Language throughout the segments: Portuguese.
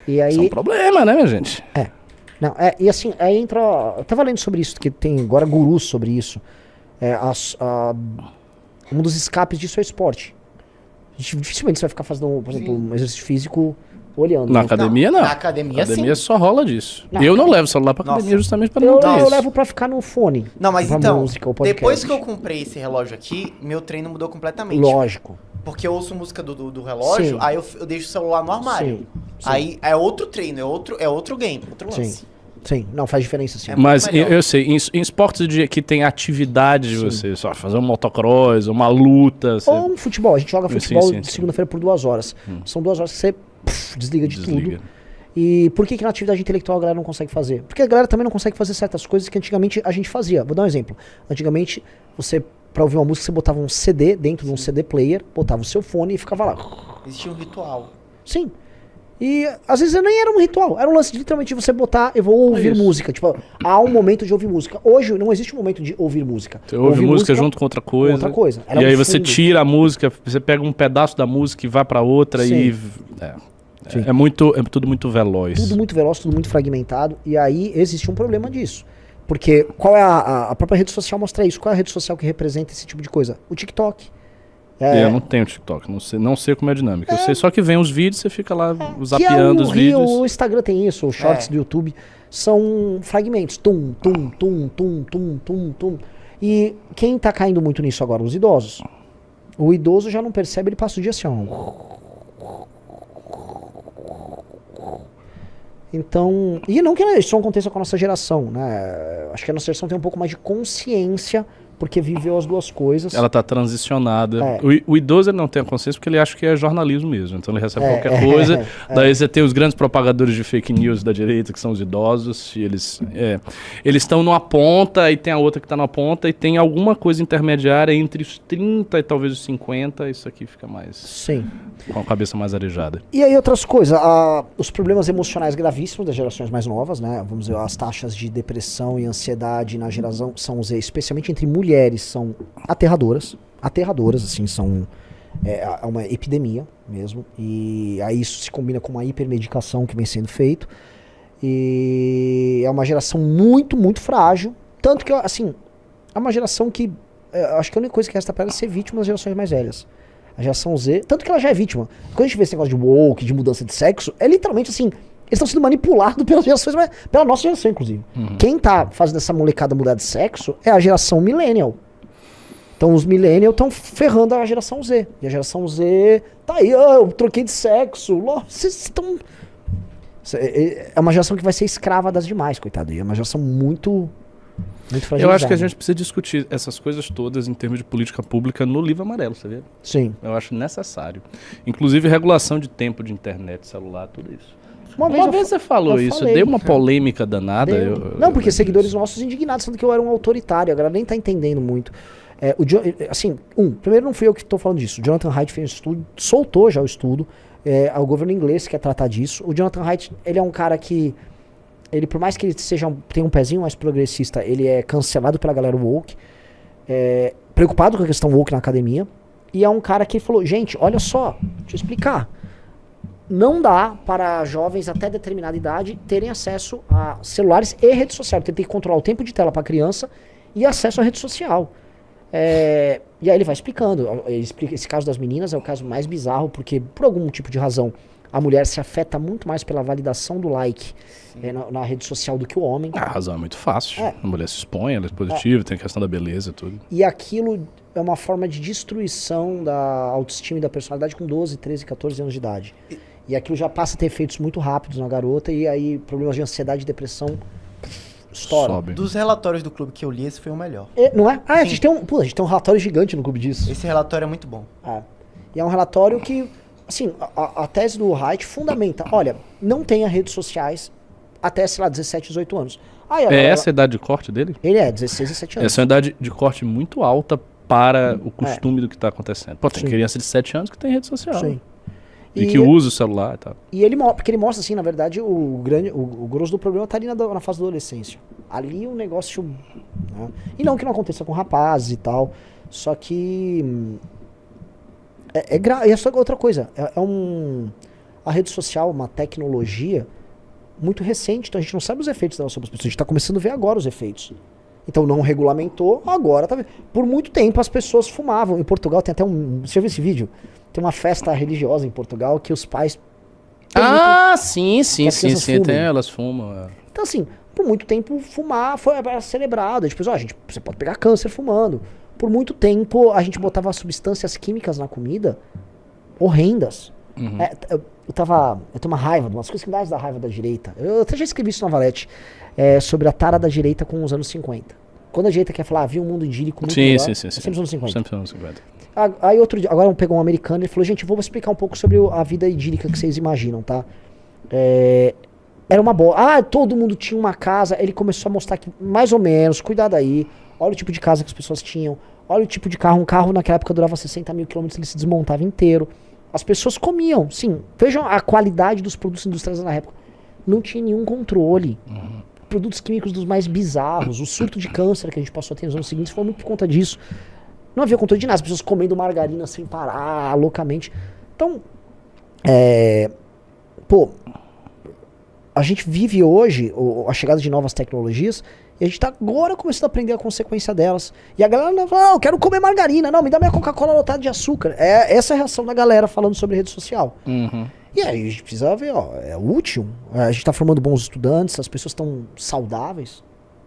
E aí, Isso é um problema, né, minha gente? não, e assim, aí entra. Eu tava lendo sobre isso, que tem agora gurus sobre isso. Um dos escapes disso é o esporte. Dificilmente você vai ficar fazendo, por exemplo, um exercício físico olhando. Na né? academia, não. Na academia, sim. Só rola disso. Não, eu não cara. levo celular pra academia Nossa. justamente pra não ter Eu isso. levo pra ficar no fone. Não, mas pra então, música, ou podcast. depois que eu comprei esse relógio aqui, meu treino mudou completamente. Lógico. Porque eu ouço música do relógio, Sim. aí eu deixo o celular no armário. Sim. Aí é outro treino, é outro game, outro lance. Sim. Sim, não, faz diferença sim. É Mas muito melhor. eu sei, em esportes que tem atividade de você, só fazer um motocross, uma luta. Você... Ou um futebol, a gente joga Sim, futebol sim, de sim. segunda-feira por 2 horas. São 2 horas que você desliga de tudo. E por que na atividade intelectual a galera não consegue fazer? Porque a galera também não consegue fazer certas coisas que antigamente a gente fazia. Vou dar um exemplo. Antigamente, você, pra ouvir uma música, você botava um CD dentro de um CD player, botava o seu fone e ficava lá. Existia um ritual. Sim. E às vezes nem era um ritual, era um lance de literalmente você botar, eu vou ouvir isso. música. Tipo, há um momento de ouvir música. Hoje não existe um momento de ouvir música. Você ouve Ouvir música junto com outra coisa. outra coisa. Ela E é aí um você fundo. tira a música, você pega um pedaço da música e vai pra outra Sim. e. Sim. É tudo muito veloz. Tudo muito veloz, tudo muito fragmentado. E aí existe um problema disso. Porque qual é a própria rede social mostra isso? Qual é a rede social que representa esse tipo de coisa? O TikTok. Eu não tenho TikTok, não sei como é a dinâmica. Eu sei só que vem os vídeos, você fica lá Que é zapeando os vídeos. O Instagram tem isso, os shorts do YouTube são fragmentos. Tum, tum, tum, tum, tum, tum, tum. E quem tá caindo muito nisso agora? Os idosos. O idoso já não percebe, ele passa o dia assim, ó. Então, e não que isso não aconteça com a nossa geração, né? Acho que a nossa geração tem um pouco mais de consciência, porque viveu as duas coisas. Ela tá transicionada. É. O idoso ele não tem a consciência porque ele acha que é jornalismo mesmo. Então ele recebe qualquer coisa. Daí você tem os grandes propagadores de fake news da direita, que são os idosos. E eles estão numa ponta e tem a outra que está na ponta. E tem alguma coisa intermediária entre os 30 e talvez os 50. Isso aqui fica mais... Sim. Com a cabeça mais arejada. E aí outras coisas, os problemas emocionais gravíssimos das gerações mais novas, né? Vamos dizer, as taxas de depressão e ansiedade na geração são, especialmente entre mulheres, são aterradoras, assim, são uma epidemia mesmo. E aí isso se combina com uma hipermedicação que vem sendo feito. E é uma geração muito, muito frágil, tanto que, assim, é uma geração que, acho que a única coisa que resta para ela é ser vítima das gerações mais velhas. A geração Z, tanto que ela já é vítima. Quando a gente vê esse negócio de woke, de mudança de sexo, é literalmente assim, eles estão sendo manipulados pelas gerações, pela nossa geração, inclusive. Quem tá fazendo essa molecada mudar de sexo é a geração millennial. Então os millennials estão ferrando a geração Z. E a geração Z tá aí, eu troquei de sexo. Vocês estão... É uma geração que vai ser escrava das demais, coitado. E é uma geração muito fragilizada. Eu acho que a gente precisa discutir essas coisas todas em termos de política pública no livro amarelo, você vê? Sim. Eu acho necessário. Inclusive regulação de tempo de internet, celular, tudo isso. Uma vez você falou isso, falei. deu uma polêmica danada. Não, porque seguidores nossos indignados, falando que eu era um autoritário, a galera nem tá entendendo muito. Primeiro não fui eu que estou falando disso. O Jonathan Haidt fez um estudo, soltou já o estudo. O governo inglês quer tratar disso. O Jonathan Haidt, ele é um cara que, ele, por mais que ele tenha um pezinho mais progressista, ele é cancelado pela galera woke, preocupado com a questão woke na academia. E é um cara que falou, gente, olha só, deixa eu explicar. Não dá para jovens até determinada idade terem acesso a celulares e rede social. Porque ele tem que controlar o tempo de tela para criança e acesso à rede social. E aí ele vai explicando. Ele explica, esse caso das meninas é o caso mais bizarro, porque por algum tipo de razão a mulher se afeta muito mais pela validação do like na rede social do que o homem. A razão é muito fácil. A mulher se expõe, ela é positiva, tem a questão da beleza e tudo. E aquilo é uma forma de destruição da autoestima e da personalidade com 12, 13, 14 anos de idade. E aquilo já passa a ter efeitos muito rápidos na garota, e aí problemas de ansiedade e depressão estouram. Sobe. Dos relatórios do clube que eu li, esse foi o melhor. Não é? A gente tem um relatório gigante no clube disso. Esse relatório é muito bom. E é um relatório que, assim, a tese do Haidt fundamenta. Olha, não tenha redes sociais até, sei lá, 17, 18 anos. Essa a idade de corte dele? Ele é 16, 17 anos. Essa é uma idade de corte muito alta para o costume do que está acontecendo. Pô, tem criança de 7 anos que tem rede social. Sim. E que usa o celular e tal. E porque ele mostra, assim, na verdade, o grosso do problema tá ali na fase da adolescência. Ali o negócio... Né? E não que não aconteça com rapazes e tal, só que... E é só outra coisa. a rede social é uma tecnologia muito recente, então a gente não sabe os efeitos dela sobre as pessoas. A gente está começando a ver agora os efeitos. Então não regulamentou, agora tá vendo. Por muito tempo as pessoas fumavam. Em Portugal tem até você já viu esse vídeo? Tem uma festa religiosa em Portugal que os pais... Sim, elas fumam. Então assim, por muito tempo fumar era celebrado. Tipo, você pode pegar câncer fumando. Por muito tempo a gente botava substâncias químicas na comida horrendas. Uhum. Eu tenho uma raiva, umas coisas que me dá raiva da direita. Eu até já escrevi isso na Valete, sobre a tara da direita com os anos 50. Quando a direita quer falar, havia um mundo idílico muito melhor, sempre os anos 50. Sempre os anos 50. Aí outro dia, agora pegou um americano e falou, gente, vou explicar um pouco sobre a vida idílica que vocês imaginam, tá? Era uma boa. Todo mundo tinha uma casa. Ele começou a mostrar que, mais ou menos, cuidado aí. Olha o tipo de casa que as pessoas tinham. Olha o tipo de carro. Um carro naquela época durava 60 mil quilômetros, ele se desmontava inteiro. As pessoas comiam, sim. Vejam a qualidade dos produtos industriais na época. Não tinha nenhum controle. Uhum. Produtos químicos dos mais bizarros. O surto de câncer que a gente passou a ter nos anos seguintes foi muito por conta disso. Não havia controle de nada. As pessoas comendo margarina sem parar, loucamente. Então, a gente vive hoje a chegada de novas tecnologias e a gente tá agora começando a aprender a consequência delas. E a galera não fala, eu quero comer margarina. Não, me dá minha Coca-Cola lotada de açúcar. Essa é a reação da galera falando sobre rede social. Uhum. E aí a gente precisa ver, é útil. A gente tá formando bons estudantes, as pessoas estão saudáveis.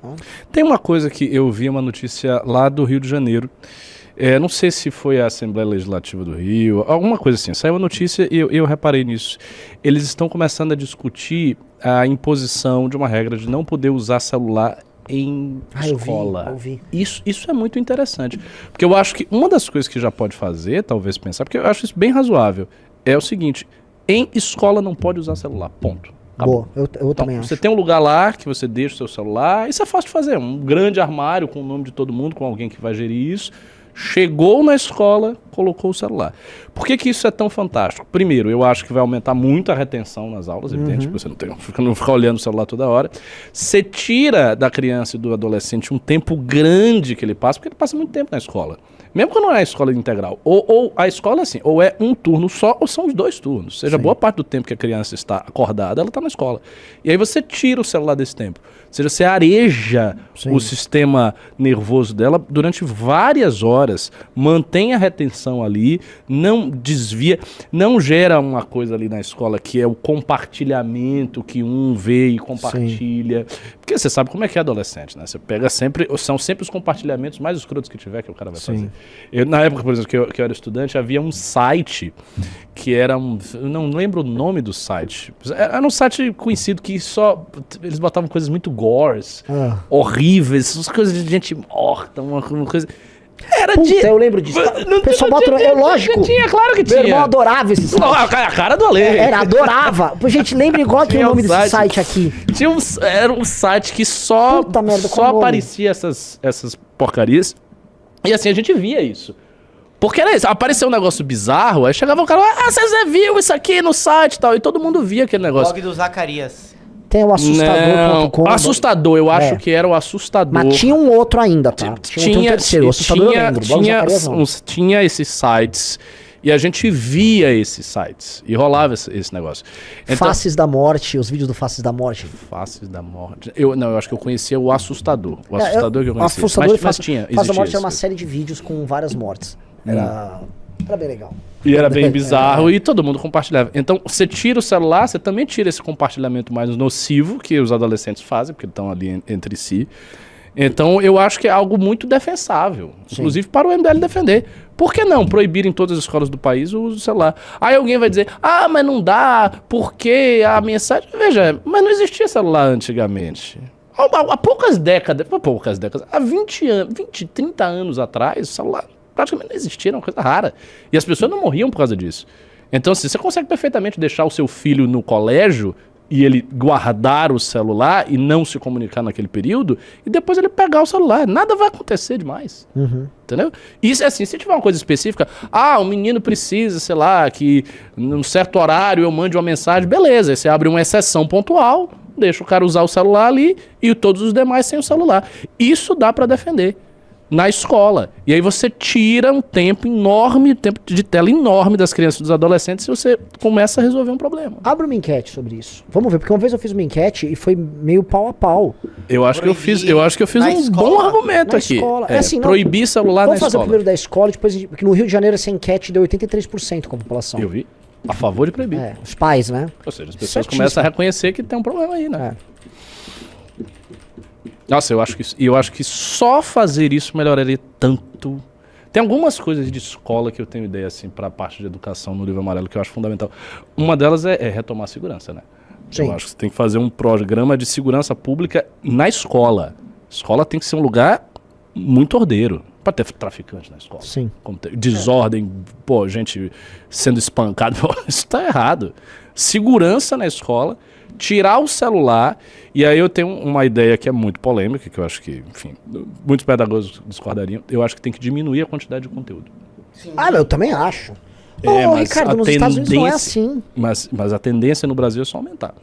Tá? Tem uma coisa que eu vi, uma notícia lá do Rio de Janeiro. Não sei se foi a Assembleia Legislativa do Rio, alguma coisa assim. Saiu uma notícia e eu reparei nisso. Eles estão começando a discutir a imposição de uma regra de não poder usar celular em escola. Eu vi. Isso é muito interessante. Porque eu acho que uma das coisas que já pode fazer, talvez pensar, porque eu acho isso bem razoável, é o seguinte: em escola não pode usar celular. Ponto. Boa, eu também acho. Você tem um lugar lá que você deixa o seu celular, isso é fácil de fazer. Um grande armário com o nome de todo mundo, com alguém que vai gerir isso. Chegou na escola, colocou o celular. Por que isso é tão fantástico? Primeiro, eu acho que vai aumentar muito a retenção nas aulas, evidente, porque você não fica olhando o celular toda hora. Você tira da criança e do adolescente um tempo grande que ele passa, porque ele passa muito tempo na escola. Mesmo quando não é a escola integral. Ou a escola é assim, ou é um turno só, ou são os 2 turnos. Ou seja, boa parte do tempo que a criança está acordada, ela está na escola. E aí você tira o celular desse tempo. Ou seja, você areja o sistema nervoso dela durante várias horas, mantém a retenção ali, não desvia, não gera uma coisa ali na escola que é o compartilhamento, que um vê e compartilha. Porque você sabe como é que é adolescente, né? Você pega sempre, são sempre os compartilhamentos mais escrotos que tiver que o cara vai fazer. Na época, por exemplo, que eu era estudante, havia um site que era eu não lembro o nome do site. Era um site conhecido que eles botavam coisas muito gores, horríveis, essas coisas de gente morta, uma coisa... Eu lembro disso. O pessoal bota... lógico. Claro que tinha. Meu irmão adorava esse site. A cara do Ale. Adorava. Gente, lembra igual que o nome desse site aqui. Era um site que só aparecia essas porcarias. E assim, a gente via isso. Porque era isso, apareceu um negócio bizarro, aí chegava o cara, você viu isso aqui no site e tal, e todo mundo via aquele negócio. Blog do Zacarias. Tem o assustador.com. Assustador, eu acho que era o assustador. Mas tinha um outro ainda, tá? Tinha um terceiro, o assustador eu lembro. Tinha esses sites, e a gente via esses sites, e rolava esse negócio. Então, Faces da Morte, os vídeos do Faces da Morte. Faces da Morte. Eu acho que eu conhecia o Assustador. O Assustador que eu conhecia. Mas tinha. Faces da Morte era uma série de vídeos com várias mortes. Era bem legal. E era bem bizarro e todo mundo compartilhava. Então, você tira o celular, você também tira esse compartilhamento mais nocivo que os adolescentes fazem, porque estão ali entre si. Então, eu acho que é algo muito defensável, inclusive para o MBL defender. Por que não proibir em todas as escolas do país o uso do celular? Aí alguém vai dizer, mas não dá, porque a mensagem... Veja, mas não existia celular antigamente. Há poucas décadas, há 20 anos, 30 anos atrás, o celular praticamente não existia, era uma coisa rara. E as pessoas não morriam por causa disso. Então, assim, você consegue perfeitamente deixar o seu filho no colégio e ele guardar o celular e não se comunicar naquele período, e depois ele pegar o celular. Nada vai acontecer demais. Entendeu? Isso é assim, se tiver uma coisa específica, o menino precisa, sei lá, que num certo horário eu mande uma mensagem, beleza, aí você abre uma exceção pontual, deixa o cara usar o celular ali e todos os demais sem o celular. Isso dá pra defender. na escola. E aí você tira um tempo enorme, tempo de tela enorme das crianças e dos adolescentes e você começa a resolver um problema. Abre uma enquete sobre isso. Vamos ver, porque uma vez eu fiz uma enquete e foi meio pau a pau. Eu acho que eu fiz um bom argumento Na aqui. escola. É assim, não- proibir celular na Vamos fazer o escola. primeiro da escola, depois, porque no Rio de Janeiro essa enquete deu 83% com a população. Eu vi. A favor de proibir. É, os pais, né? Ou seja, as pessoas Certíssimo. começam a reconhecer que tem um problema aí, né? Nossa, eu acho que só fazer isso melhoraria tanto. Tem algumas coisas de escola que eu tenho ideia, assim, pra parte de educação no livro amarelo que eu acho fundamental. Uma delas é retomar a segurança, né? Sim. Eu acho que você tem que fazer um programa de segurança pública na escola. Escola tem que ser um lugar muito ordeiro. Pra ter traficante na escola. Sim. Desordem, pô, gente sendo espancada. Pô, isso tá errado. Segurança na escola, tirar o celular. E aí eu tenho uma ideia que é muito polêmica, que eu acho que, enfim, muitos pedagogos discordariam. Eu acho que tem que diminuir a quantidade de conteúdo. Ah, eu também acho. É, Ô, mas Ricardo, a nos Estados Unidos não é tendência- assim. Mas a tendência no Brasil é só aumentar.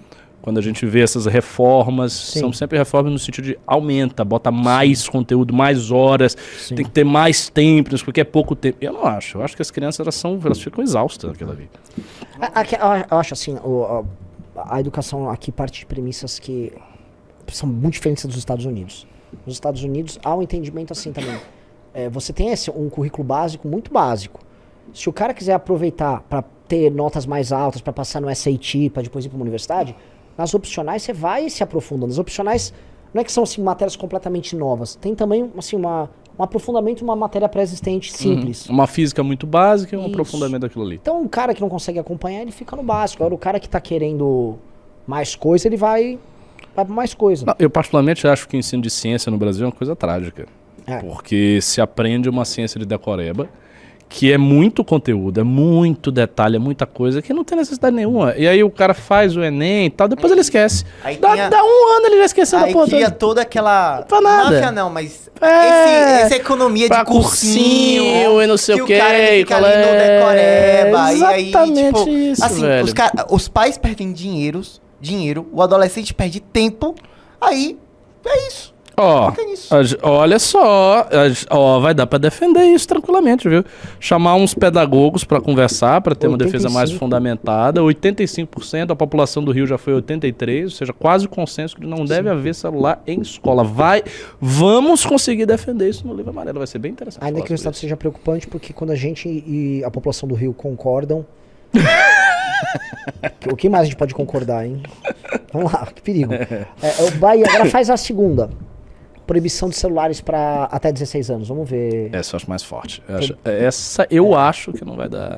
Quando a gente vê essas reformas, Sim. são sempre reformas no sentido de aumenta, bota mais conteúdo, mais horas, Sim. tem que ter mais tempo, porque é pouco tempo. Eu não acho. Eu acho que as crianças elas ficam exaustas naquela vida. Eu acho assim, a educação aqui parte de premissas que são muito diferentes dos Estados Unidos. Nos Estados Unidos há um entendimento assim também. Você tem um currículo básico muito básico. Se o cara quiser aproveitar para ter notas mais altas, para passar no SAT, para depois ir para uma universidade, nas opcionais você vai se aprofundando. Nas opcionais não é que são assim, matérias completamente novas. Tem também assim, um aprofundamento em uma matéria pré-existente simples. Uma física muito básica e um Isso. aprofundamento daquilo ali. Então, o cara que não consegue acompanhar, ele fica no básico. Agora, o cara que tá querendo mais coisa, ele vai pra mais coisa. Não, eu particularmente acho que o ensino de ciência no Brasil é uma coisa trágica. É. Porque se aprende uma ciência de decoreba, que é muito conteúdo, é muito detalhe, é muita coisa, que não tem necessidade nenhuma. E aí o cara faz o Enem e tal, depois ele esquece. Aí Dá tem a- um ano ele já esqueceu da Aí porra cria toda. toda aquela... Pra nada. Máfia não, mas... É. Essa economia Pra de cursinho e não sei o o quê, cara ele fica qual ali no é? decoreba. E aí, Exatamente tipo, isso, assim, velho. os pais perdem dinheiro, o adolescente perde tempo. Aí, é isso. Ó, Foca nisso. olha só, vai dar pra defender isso tranquilamente, viu? Chamar uns pedagogos pra conversar, pra ter uma defesa mais 85. fundamentada. 85% da população do Rio já foi 83%, ou seja, quase consenso que não deve haver celular em escola. Vamos conseguir defender isso no livro amarelo, vai ser bem interessante. Ainda falar que o sobre Estado isso. seja preocupante, porque quando a gente e a população do Rio concordam... O que mais a gente pode concordar, hein? Vamos lá, que perigo. O Bahia agora faz a segunda. Proibição de celulares para até 16 anos. Vamos ver. Essa eu acho mais forte. Essa eu acho que não vai dar.